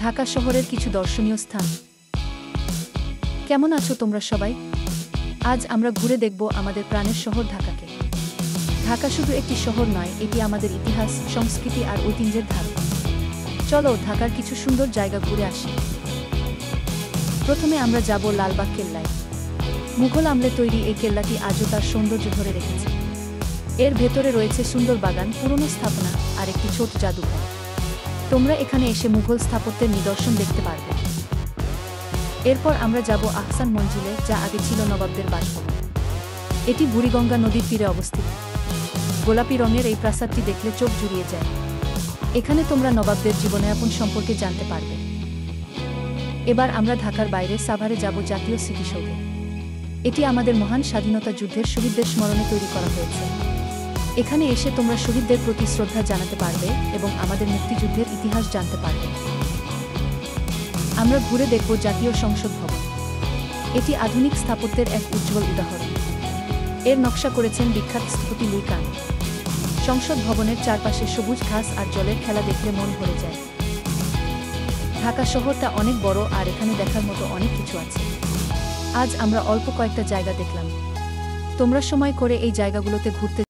ঢাকা শহরের কিছু দর্শনীয় স্থান। কেমন আছো তোমরা সবাই? আজ আমরা ঘুরে দেখব আমাদের প্রাণের শহর ঢাকাকে। ঢাকা শুধু একটি শহর নয়, এটি আমাদের ইতিহাস, সংস্কৃতি আর ঐতিহ্যের ধার। চলো ঢাকার কিছু সুন্দর জায়গা ঘুরে আসি। প্রথমে আমরা যাব লালবাগ কেল্লায়। মুঘল আমলে তৈরি এই কেল্লাটি আজও তার সৌন্দর্য ধরে রেখেছে। এর ভেতরে রয়েছে সুন্দর বাগান, পুরনো স্থাপনা আর একটি ছোট জাদুঘর। তোমরা এখানে এসে মুঘল স্থাপত্যের নিদর্শন দেখতে পারবে। এরপর আমরা যাব আহসান মঞ্জিলে, যা আগে ছিল নবাবদের বাসভবন। এটি বুড়িগঙ্গা নদীর তীরে অবস্থিত। গোলাপি রঙের এই প্রাসাদটি দেখলে চোখ জুড়িয়ে যায়। এখানে তোমরা নবাবদের জীবনযাপন সম্পর্কে জানতে পারবে। এবার আমরা ঢাকার বাইরে সাভারে যাব, জাতীয় স্মৃতিসৌধে। এটি আমাদের মহান স্বাধীনতা যুদ্ধের শহীদদের স্মরণে তৈরি করা হয়েছে। এখানে এসে তোমরা শহীদদের প্রতি শ্রদ্ধা জানাতে পারবে এবং আমাদের মুক্তিযুদ্ধের ইতিহাস জানতে পারবে। আমরা ঘুরে দেখব জাতীয় সংসদ ভবন। এটি আধুনিক স্থাপত্যের এক উজ্জ্বল উদাহরণ। এর নকশা করেছেন বিখ্যাত স্থপতি লুই কান। সংসদ ভবনের চারপাশে সবুজ ঘাস আর জলের খেলা দেখলে মন ভরে যায়। ঢাকা শহরটা অনেক বড় আর এখানে দেখার মতো অনেক কিছু আছে। আজ আমরা অল্প কয়েকটা জায়গা দেখলাম। তোমরা সময় করে এই জায়গাগুলোতে ঘুরতে